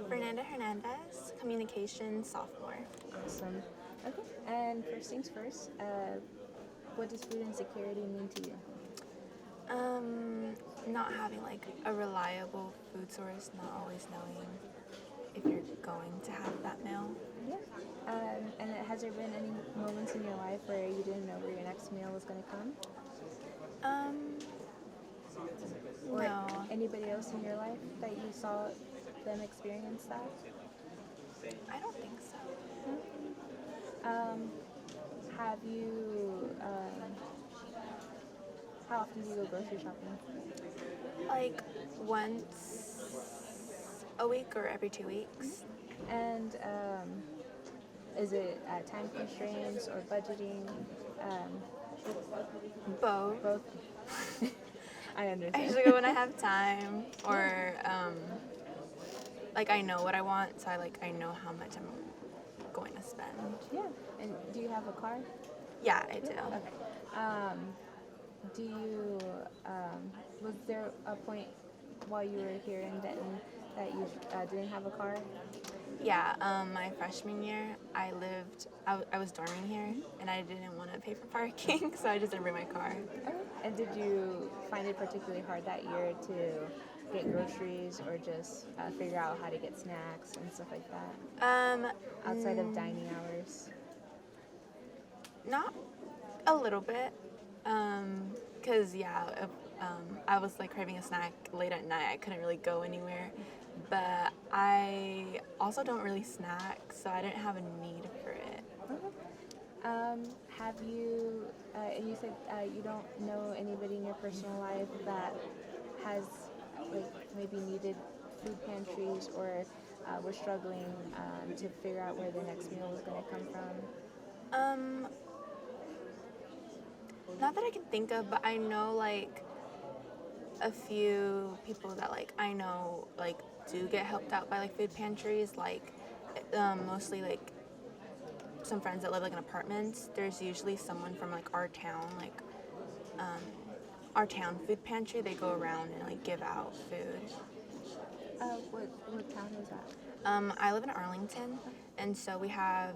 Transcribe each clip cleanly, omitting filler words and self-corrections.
Fernanda Hernandez, communication sophomore. Awesome. Okay, and first things first, what does food insecurity mean to you? Not having like a reliable food source, not always knowing if you're going to have that meal. Yeah. And has there been any moments in your life where you didn't know where your next meal was going to come? Um, Or no. anybody else in your life that you saw them experience that? I don't think so. Have you, how often do you go grocery shopping? Like once a week or every 2 weeks. And is it time constraints or budgeting? Um, Both. both. I I understand. usually go when I have time, or like I know what I want, so I know how much I'm going to spend. Yeah. And do you have a car? Yeah, I do. Okay. Do you, was there a point while you were here in Denton that you didn't have a car? Yeah, my freshman year, I was dorming here, and I didn't want to pay for parking, so I just didn't bring my car. Okay. And did you find it particularly hard that year to get groceries or just figure out how to get snacks and stuff like that outside of dining hours? Not a little bit, because yeah, if, I was like craving a snack late at night. I couldn't really go anywhere, but I also don't really snack, so I didn't have a need for it. Have you, and you said you don't know anybody in your personal life that has like maybe needed food pantries or were struggling to figure out where their next meal was going to come from? Um, Not that I can think of, but I know like a few people that like I know like do get helped out by like food pantries, like mostly like some friends that live like in apartments. There's usually someone from like um, our town food pantry. They go around and like give out food. What town is that? I live in Arlington, and so we have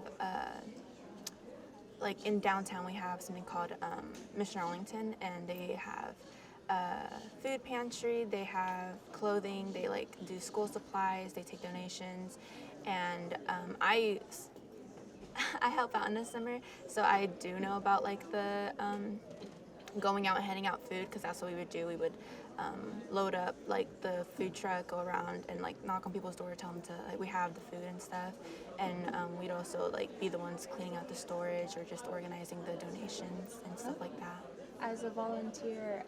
like in downtown we have something called Mission Arlington, and they have food pantry, they have clothing, they like do school supplies, they take donations, and I help out in the summer, so I do know about like the going out and handing out food, because that's what we would do. We would load up like the food truck, go around and like knock on people's door, tell them to like we have the food and stuff, and we'd also like be the ones cleaning out the storage or just organizing the donations and stuff like that. As a volunteer,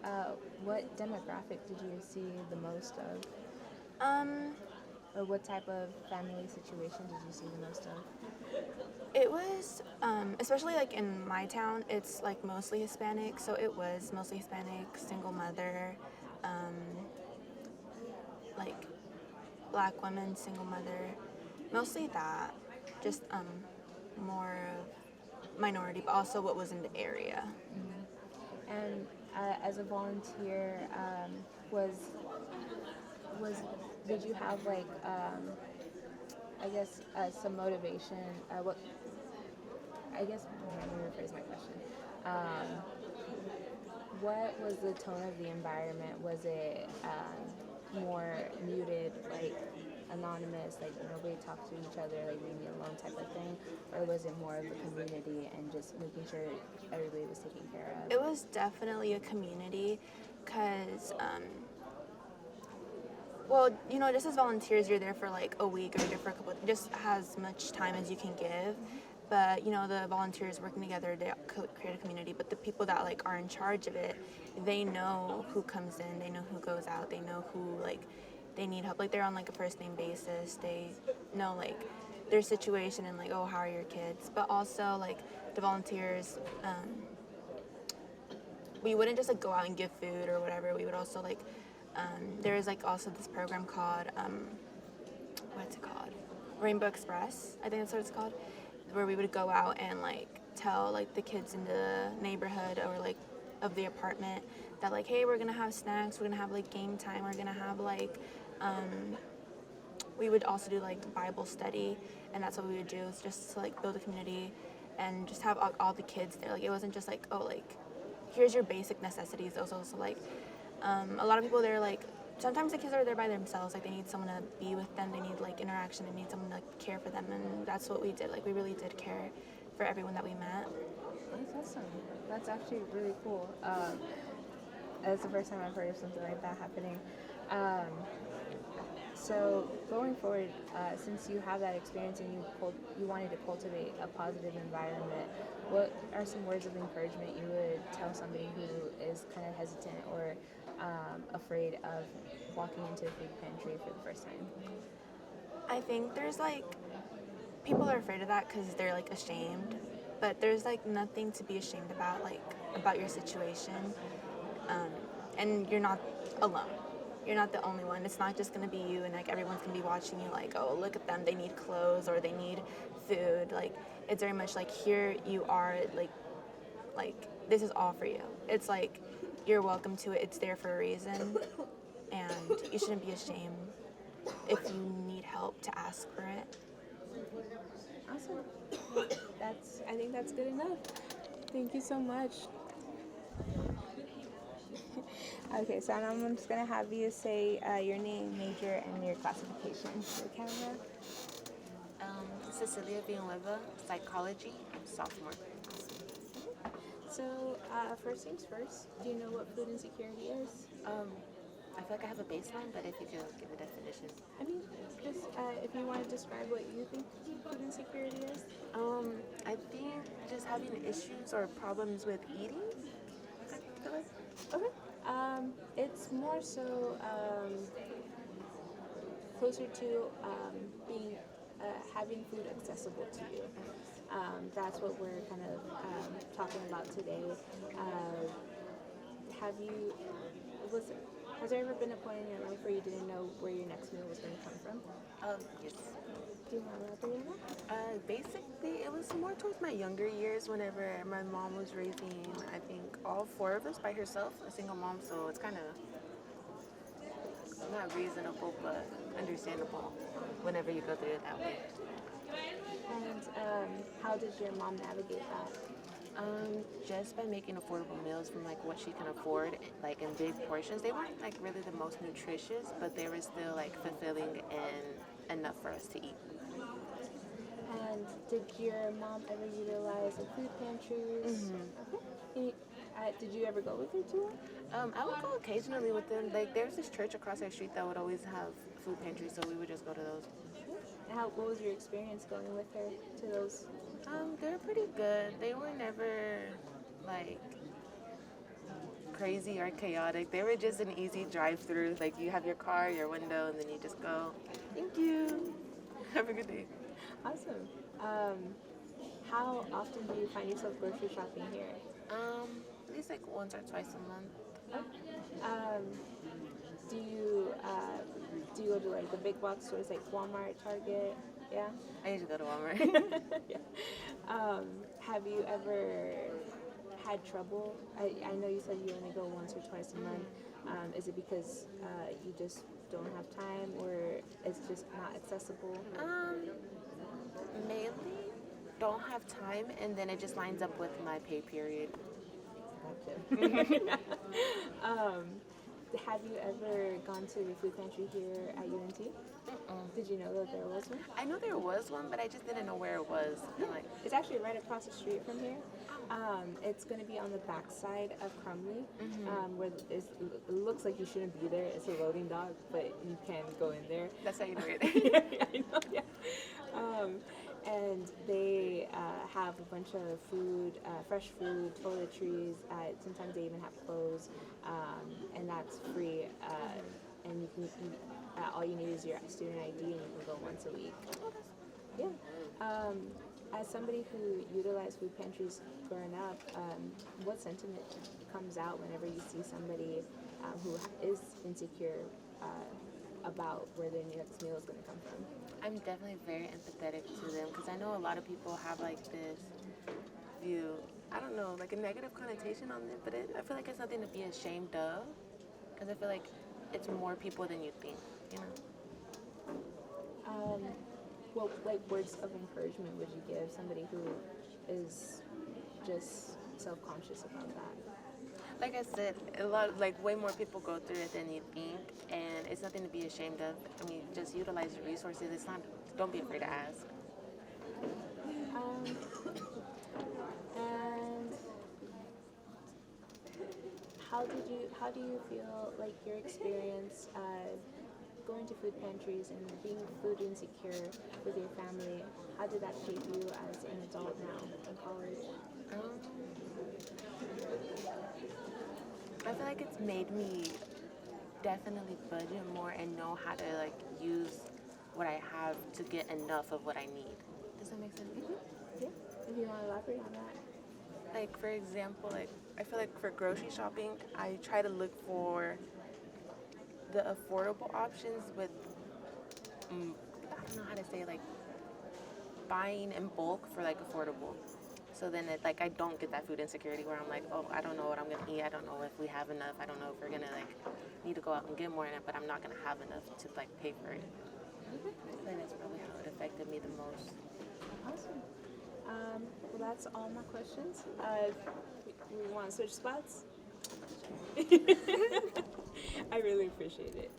what demographic did you see the most of? Um, Or what type of family situation did you see the most of? It was, especially like in my town, it's like mostly Hispanic, so it was mostly Hispanic, single mother, um, like black women, single mother, mostly that, just more minority, but also what was in the area. And as a volunteer, was was did you have like I guess some motivation? What I guess let me rephrase my question. Um, what was the tone of the environment? Was it more muted, like anonymous, like nobody talked to each other, like leave me alone type of thing, or was it more of a community and just making sure everybody was taken care of? It was definitely a community, because, well, you know, just as volunteers, you're there for like a week or you're there for a couple, just as much time as you can give. But, you know, the volunteers working together, they create a community. But the people that like are in charge of it, they know who comes in, they know who goes out, they know who like they need help. Like they're on like a first name basis. They know like their situation and like, oh, how are your kids? But also like the volunteers, we wouldn't just like go out and give food or whatever. We would also like there is like also this program called what's it called? Rainbow Express, I think that's what it's called, where we would go out and like tell like the kids in the neighborhood or like of the apartment that like, hey, we're gonna have snacks, we're gonna have like game time, we're gonna have like we would also do like Bible study, and that's what we would do, is just to like build a community and just have all the kids there. Like it wasn't just like, oh, like here's your basic necessities. It was also like a lot of people there, like sometimes the kids are there by themselves, like they need someone to be with them, they need like interaction, they need someone to like care for them, and that's what we did. Like we really did care for everyone that we met. That's awesome. That's actually really cool. That's the first time I've heard of something like that happening. Um, so going forward, since you have that experience and you wanted to cultivate a positive environment, what are some words of encouragement you would tell somebody who is kind of hesitant or afraid of walking into a food pantry for the first time? I think there's like people are afraid of that because they're like ashamed, but there's like nothing to be ashamed about, like about your situation, and you're not alone. You're not the only one. It's not just gonna be you, and like everyone's gonna be watching you. Like, oh, look at them. They need clothes or they need food. Like, it's very much like here you are. Like this is all for you. It's like you're welcome to it. It's there for a reason, and you shouldn't be ashamed if you need help to ask for it. Awesome. I think that's good enough. Thank you so much. Okay, so now I'm just gonna have you say your name, major, and your classification to the camera. Cecilia Villanueva, psychology, sophomore. So, first things first, do you know what food insecurity is? I feel like I have a baseline, but if you could give a definition. I mean, just if you want to describe what you think food insecurity is. I think just having issues or problems with eating. Okay. It's more so closer to being having food accessible to you. That's what we're kind of talking about today. Has there ever been a point in your life where you didn't know where your next meal was going to come from? Yes. Do you want to elaborate on that? Basically, it was more towards my younger years whenever my mom was raising, I think, all four of us by herself, a single mom, so it's kind of not reasonable, but understandable whenever you go through it that way. And how did your mom navigate that? Just by making affordable meals from like what she can afford, like in big portions. They weren't like really the most nutritious, but they were still like fulfilling and enough for us to eat. And did your mom ever utilize the food pantries? Okay. Did you ever go with her to one? I would go occasionally with them. Like there's this church across our street that would always have food pantries, so we would just go to those. What was your experience going with her to those? They were pretty good. They were never like crazy or chaotic. They were just an easy drive-through. Like you have your car, your window, and then you just go. Thank you. Have a good day. Awesome. How often do you find yourself grocery shopping here? At least like once or twice a month. Do you go to like the big box stores like Walmart, Target? Yeah. I usually go to Walmart. Yeah. Have you ever had trouble? I know you said you only go once or twice a month. Is it because you just don't have time, or it's just not accessible? Mainly don't have time, and then it just lines up with my pay period. Gotcha. Have you ever gone to the food pantry here at UNT? Did you know that there was one? I know there was one, but I just didn't know where it was. And like, It's actually right across the street from here. It's going to be on the back side of Crumley, where it looks like you shouldn't be there. It's a loading dock, but you can go in there. that's how you do it. Yeah, I know, yeah. And they have a bunch of food, fresh food, toiletries. Sometimes they even have clothes, and that's free. And you can, all you need is your student ID, and you can go once a week. Yeah. As somebody who utilized food pantries growing up, what sentiment comes out whenever you see somebody who is insecure about where their next meal is going to come from? I'm definitely very empathetic to them because I know a lot of people have like this view, I don't know, like a negative connotation on it, but I feel like it's nothing to be ashamed of because I feel like it's more people than you think, you know? what like words of encouragement would you give somebody who is just self-conscious about that? Like I said, a lot, like way more people go through it than you think, and it's nothing to be ashamed of. I mean, just utilize your resources. It's not. Don't be afraid to ask. Um, and how do you feel like your experience going to food pantries and being food insecure with your family? How did that shape you as an adult now in college? Um, I feel like it's made me definitely budget more and know how to like use what I have to get enough of what I need. Does that make sense? Yeah. If you want to elaborate on that. Like for example, like I feel like for grocery shopping, I try to look for the affordable options with I don't know how to say like buying in bulk for like affordable. So then it like I don't get that food insecurity where I'm like, oh, I don't know what I'm gonna eat. I don't know if we have enough. I don't know if we're gonna like need to go out and get more in it, but I'm not gonna have enough to like pay for it. And it's probably how it affected me the most. Awesome. Well, that's all my questions. We want to switch spots? I really appreciate it.